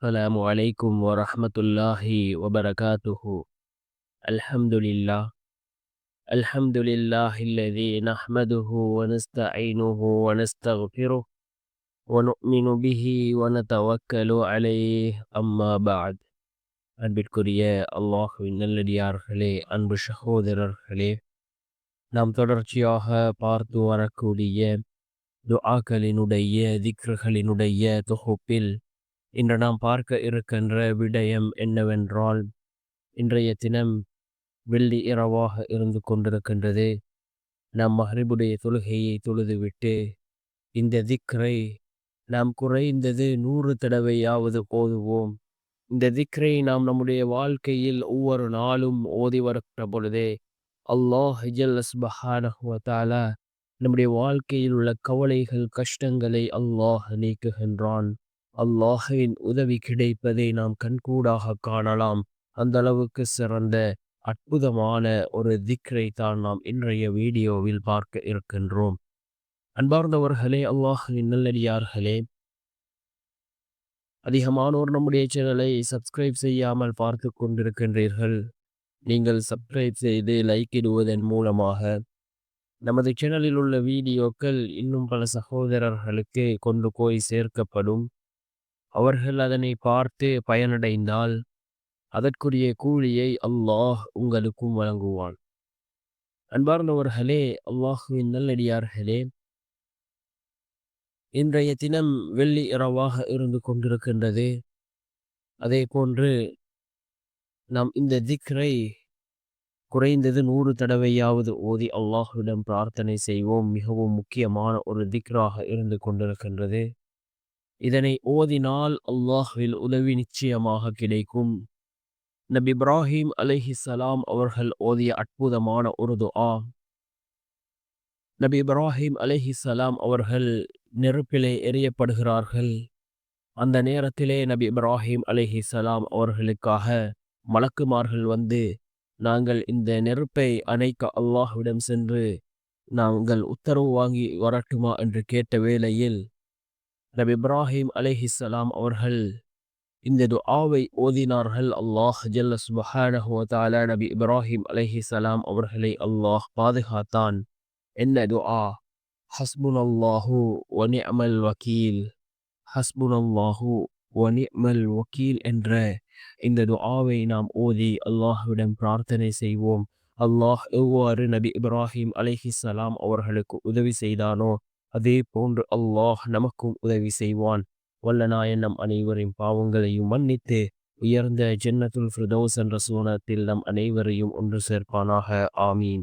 السلام عليكم ورحمة الله وبركاته. الحمد لله. الحمد لله الذي نحمده ونستعينه ونستغفره ونؤمن به ونتوكل عليه أما بعد. அன்பிற்குரிய அல்லாஹ்வின் நல்லடியார்களே, அன்பு சகோதரர்களே, நாம் தொடர்ச்சியாக பார்த்து வரக்கூடிய துஆக்களினுடைய திக்ருகளினுடைய தொகுப்பில் இன்று நாம் பார்க்க இருக்கின்ற விடயம் என்னவென்றால், இன்றைய தினம் வெள்ளி இரவாக இருந்து கொண்டிருக்கின்றது. நாம் மஹ்ரிபுடைய தொழுகையை தொழுதுவிட்டு இந்த திக்ரை நாம் குறைந்தது 100 தடவையாவது ஓதுவோம். இந்த திக்ரை நாம் நம்முடைய வாழ்க்கையில் ஒவ்வொரு நாளும் ஓதி வருகிற பொழுதே அல்லாஹ் ஜல்ல சுப்ஹானஹு வ தஆலா நம்முடைய வாழ்க்கையில் உள்ள கவலைகள் கஷ்டங்களை அல்லாஹ் நீக்குகின்றான். அல்லாஹ்வின் உதவி கிடைப்பதை நாம் கண்கூடாக காணலாம். அந்த அளவுக்கு சிறந்த அற்புதமான ஒரு திக்ரை தான் நாம் இன்றைய வீடியோவில் பார்க்க இருக்கின்றோம். அன்பார்ந்தவர்களே, அல்லாஹ்வின் நல்லடியார்களே, அதிகமானோர் நம்முடைய சேனலை சப்ஸ்கிரைப் செய்யாமல் பார்த்து கொண்டிருக்கின்றீர்கள். நீங்கள் சப்ஸ்கிரைப் செய்து லைக் இடுவதன் மூலமாக நமது சேனலில் உள்ள வீடியோக்கள் இன்னும் பல சகோதரர்களுக்கு கொண்டு போய் சேர்க்கப்படும். அவர்கள் அதனை பார்த்து பயனடைந்தால் அதற்குரிய கூலியை அல்லாஹ் உங்களுக்கும் வழங்குவான். அன்பார்ந்தவர்களே, அல்லாஹ்வின் நல்லடியார்களே, இன்றைய தினம் வெள்ளி இரவாக இருந்து கொண்டிருக்கின்றது. அதே போன்று நாம் இந்த திக்ரை குறைந்தது 100 தடவையாவது ஓதி அல்லாஹ்விடம் பிரார்த்தனை செய்வோம். மிகவும் முக்கியமான ஒரு திக்ராக இருந்து கொண்டிருக்கின்றது. இதனை ஓதினால் அல்லாஹ்வில் உதவி நிச்சயமாக கிடைக்கும். நபி இப்ராஹிம் அலைஹிஸ்ஸலாம் அவர்கள் ஓதிய அற்புதமான ஒரு துஆ. நபி இப்ராஹிம் அலைஹிஸ்ஸலாம் அவர்கள் நெருப்பிலே எறியப்படுகிறார்கள். அந்த நேரத்திலே நபி இப்ராஹிம் அலைஹிஸ்ஸலாம் அவர்களுக்காக மலக்குமார்கள் வந்து, நாங்கள் இந்த நெருப்பை அணைக்க அல்லாஹ்விடம் சென்று நாங்கள் உத்தரவு வாங்கி வரட்டுமா என்று கேட்ட வேளையில் நபி இப்ராஹிம் அலைஹிஸ்ஸலாம் அவர்கள் இந்த துஆவை ஓதினார்கள். அல்லாஹ் ஜல்ல சுப்ஹானஹு வ தஆலா நபி இப்ராஹிம் அலைஹிஸ்ஸலாம் அவர்களை அல்லாஹ் பாதுகாத்தான். என்ன துஆ? ஹஸ்புனல்லாஹு வ நிஅமல் வக்கீல், ஹஸ்புனல்லாஹு வ நிஅமல் வக்கீல் என்ற இந்த துஆவை நாம் ஓதி அல்லாஹ்விடம் பிரார்த்தனை செய்வோம். அல்லாஹ் எவ்வாறு நபி இப்ராஹிம் அலைஹிஸ்ஸலாம் அவர்களுக்கு உதவி செய்தானோ அதே போன்று அல்லாஹ் நமக்கும் உதவி செய்வான். வல்ல நாயன் நம் அனைவரின் பாவங்களையும் மன்னித்து உயர்ந்த ஜன்னத்துல் ஃபிர்தௌஸ் என்ற சுவனத்தில் நம் அனைவரையும் ஒன்று சேர்ப்பானாக. ஆமீன்.